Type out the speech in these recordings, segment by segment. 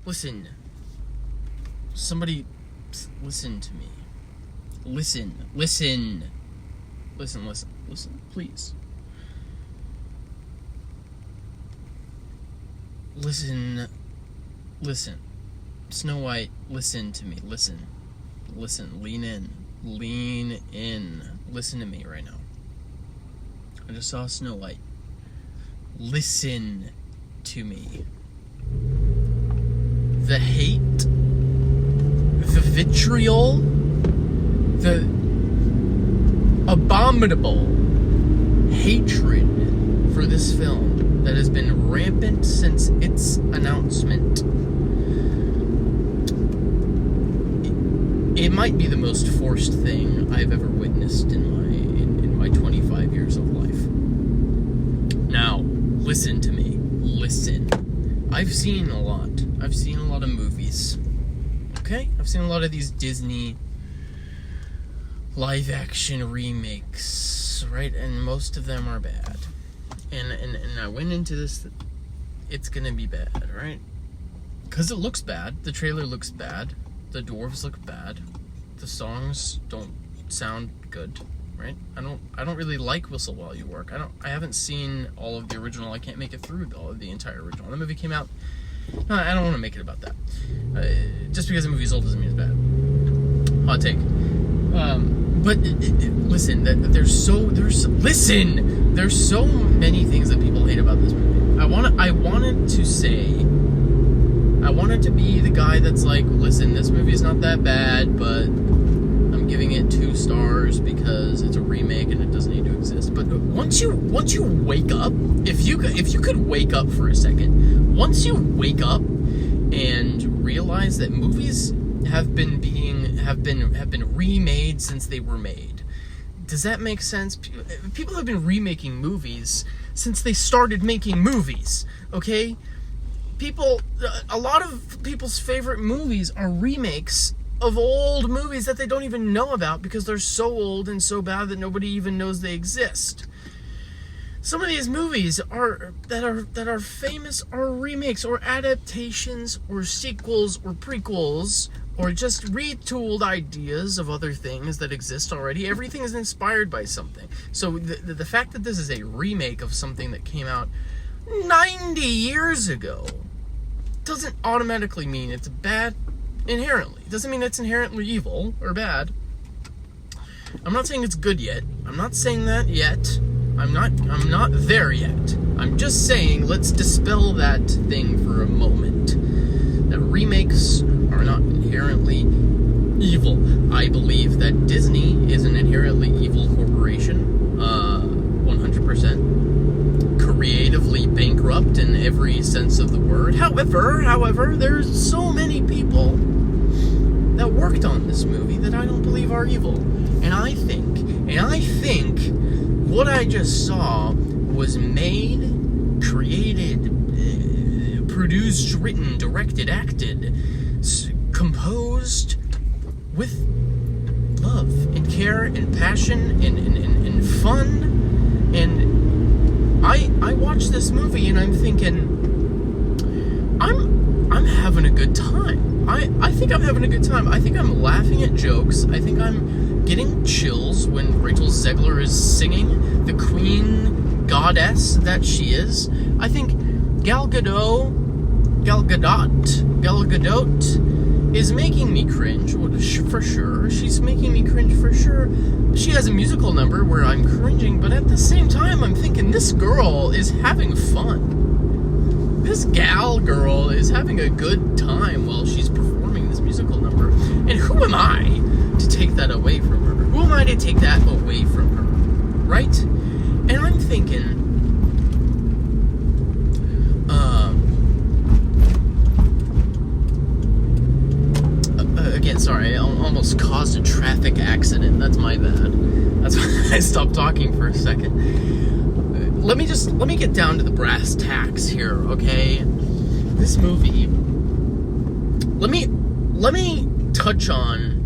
Listen. Somebody listen to me. Listen, please. Listen. Snow White, listen to me. Listen. Lean in. Listen to me right now. I just saw Snow White. Listen to me. The hate, the vitriol, the abominable hatred for this film that has been rampant since its announcement. It might be the most forced thing I've ever witnessed in my 25 years of life. Now, listen to me. Listen. I've seen a lot. I've seen a lot of movies. Okay? I've seen a lot of these Disney live-action remakes, right? And most of them are bad. And I went into this, it's gonna be bad, right? Because it looks bad. The trailer looks bad. The dwarves look bad. The songs don't sound good, right? I don't really like Whistle While You Work. I haven't seen all of the original. I can't make it through all of the entire original. The movie came out. No, I don't want to make it about that. Just because the movie's old doesn't mean it's bad. Hot take. But listen, there's so many things that people hate about this movie. I wanted to be the guy that's like, listen, this movie's not that bad, but I'm giving it 2 stars because it's a remake and it doesn't need to exist. But once you wake up, if you could wake up for a second, once you wake up and realize that movies have been remade since they were made. Does that make sense? People have been remaking movies since they started making movies, okay? A lot of people's favorite movies are remakes of old movies that they don't even know about because they're so old and so bad that nobody even knows they exist. Some of these movies that are famous are remakes or adaptations or sequels or prequels or just retooled ideas of other things that exist already. Everything is inspired by something. So the fact that this is a remake of something that came out 90 years ago doesn't automatically mean it's bad inherently. It doesn't mean it's inherently evil or bad. I'm not saying it's good yet. I'm not saying that yet. I'm not there yet. I'm just saying let's dispel that thing for a moment. That remakes are not inherently evil. I believe that Disney is an inherently evil corporation. 100%. Creatively bankrupt in every sense of the word. However, there's so many people that worked on this movie that I don't believe are evil. And I think what I just saw was made, created, produced, written, directed, acted, composed with love and care and passion and fun. And I watched this movie and I'm thinking, I'm having a good time. I think I'm having a good time. I think I'm laughing at jokes. I think I'm getting chills when Rachel Zegler is singing, the queen goddess that she is. I think Gal Gadot is making me cringe, for sure. She's making me cringe for sure. She has a musical number where I'm cringing, but at the same time, I'm thinking this girl is having fun. This gal girl is having a good time while she's performing this musical number. And who am I to take that away from her? Who am I to take that away from her? Right? And I'm thinking, again, sorry, I almost caused a traffic accident. That's my bad. That's why I stopped talking for a second. Let me get down to the brass tacks here, okay? This movie, let me touch on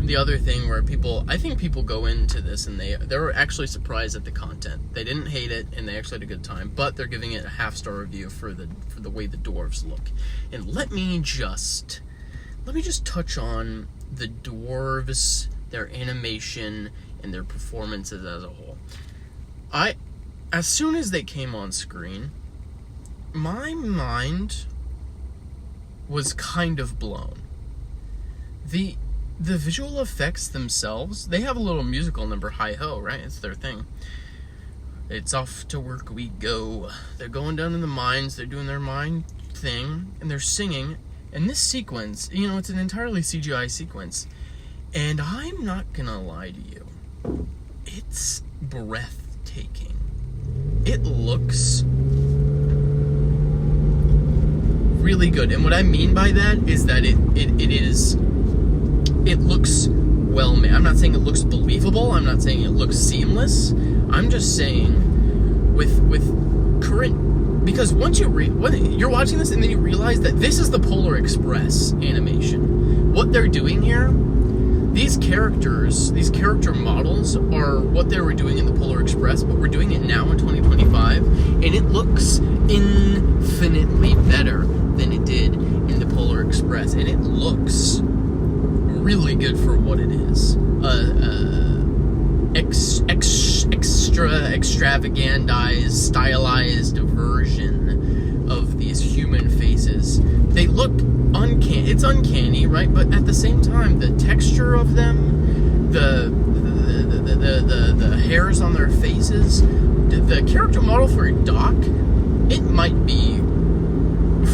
the other thing where I think people go into this and they're actually surprised at the content. They didn't hate it and they actually had a good time, but they're giving it a 5-star review for the way the dwarves look. And let me just touch on the dwarves, their animation, and their performances as a whole. As soon as they came on screen, my mind was kind of blown. The visual effects themselves, they have a little musical number, Hi-Ho, right? It's their thing. It's off to work we go. They're going down in the mines, they're doing their mine thing, and they're singing. And this sequence, it's an entirely CGI sequence. And I'm not gonna lie to you. It's breathtaking. It looks really good. And what I mean by that is that it looks well made. I'm not saying it looks believable. I'm not saying it looks seamless. I'm just saying with current, because once when you're watching this and then you realize that this is the Polar Express animation. What they're doing here, these character models are what they were doing in the Polar Express, but we're doing it now in 2025, and it looks infinitely better than it did in the Polar Express, and it looks really good for what it is. Extravagandized, stylized version of these human faces. They look uncanny. It's uncanny, right? But at the same time, the texture of them, the hairs on their faces, the character model for Doc, it might be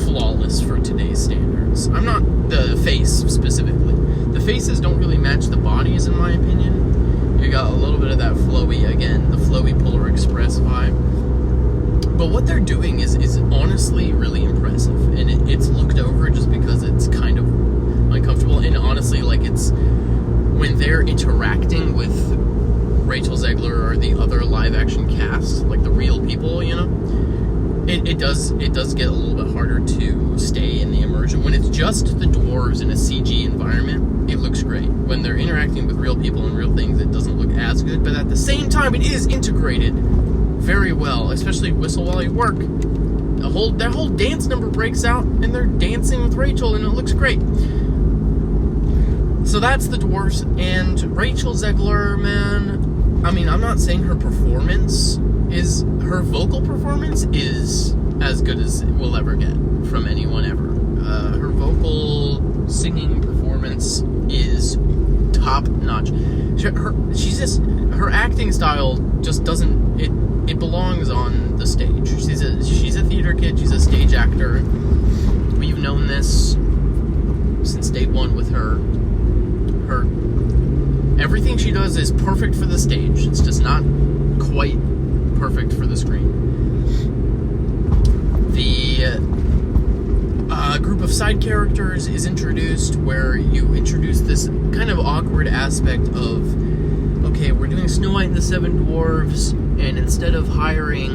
flawless for today's standards. I'm not the face specifically. The faces don't really match the bodies, in my opinion. You got a little bit of that the flowy Polar Express vibe. But what they're doing is honestly really impressive, and it's looked over just because it's kind of uncomfortable. And honestly, it's when they're interacting with Rachel Zegler or the other live action cast, like the real people, it does get a little bit harder to stay in the immersion. When it's just the dwarves in a CG environment, it looks great. When they're interacting with real people and real things, it doesn't look as good, but at the same time, it is integrated very well, especially Whistle While You Work. That whole dance number breaks out, and they're dancing with Rachel, and it looks great. So that's the dwarves, and Rachel Zegler, man, I mean, I'm not saying her vocal performance is as good as we'll ever get from anyone ever. Her vocal singing performance is top notch. Her acting style just doesn't, it belongs on the stage. She's a theater kid, she's a stage actor. We've known this since day one with her. Everything she does is perfect for the stage. It's just not quite perfect for the screen. The group of side characters is introduced, where you introduce this kind of awkward aspect of, okay, we're doing Snow White and the Seven Dwarfs, and instead of hiring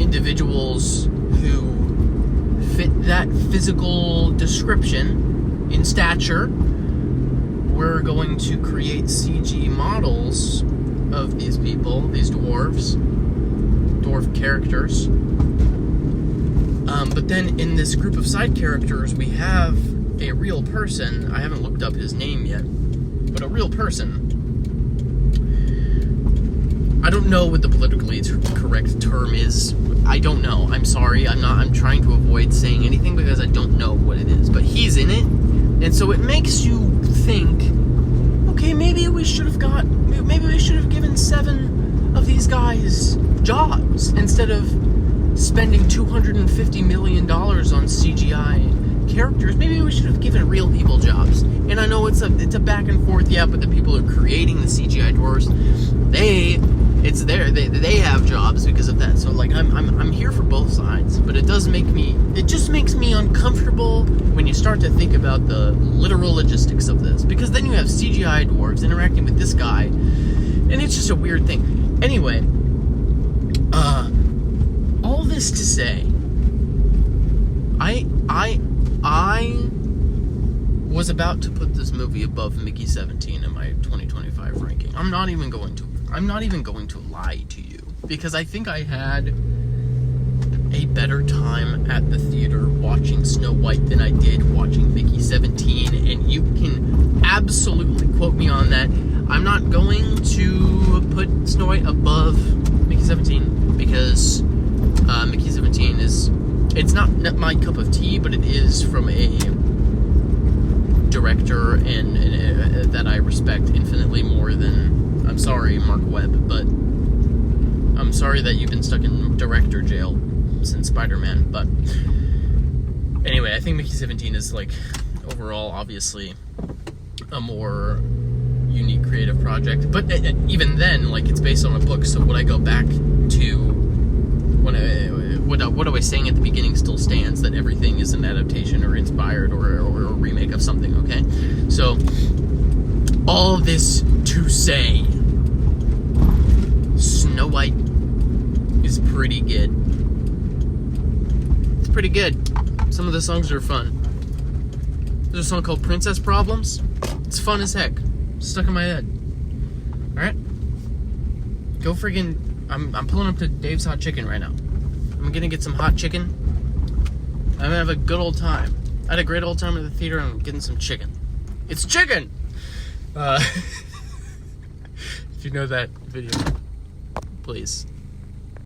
individuals who fit that physical description in stature, we're going to create CG models of these people, these dwarf characters. But then in this group of side characters, we have a real person. I haven't looked up his name yet, but a real person. I don't know what the politically correct term is. I don't know. I'm sorry. I'm trying to avoid saying anything because I don't know what it is. But he's in it, and so it makes you think, okay, maybe we should have given 7 of these guys jobs instead of spending $250 million on CGI characters. Maybe we should have given real people jobs. And I know it's a back and forth, yeah, but the people who are creating the CGI dwarves, they have jobs because of that. So I'm here for both sides, but it just makes me uncomfortable when you start to think about the literal logistics of this, because then you have CGI dwarves interacting with this guy, and it's just a weird thing. Anyway, all this to say, I was about to put this movie above Mickey 17 in my 2025 ranking. I'm not even going to lie to you, because I think I had a better time at the theater watching Snow White than I did watching Mickey 17, and you can absolutely quote me on that. I'm not going to put Snow White above Mickey 17 because Mickey 17 it's not my cup of tea, but it is from a director and that I respect infinitely more than, I'm sorry, Mark Webb, but I'm sorry that you've been stuck in director jail since Spider-Man. But anyway, I think Mickey 17 is, like, overall obviously a more unique creative project, but even then, like, it's based on a book, so would I go back to what I was saying at the beginning still stands, that everything is an adaptation or inspired or a remake of something, okay? So all this to say, Snow White is pretty good. It's pretty good. Some of the songs are fun. There's a song called Princess Problems. It's fun as heck. Stuck in my head. Alright? Go friggin'... I'm pulling up to Dave's Hot Chicken right now. I'm gonna get some hot chicken. I'm gonna have a good old time. I had a great old time at the theater, and I'm getting some chicken. It's chicken! If you know that video, please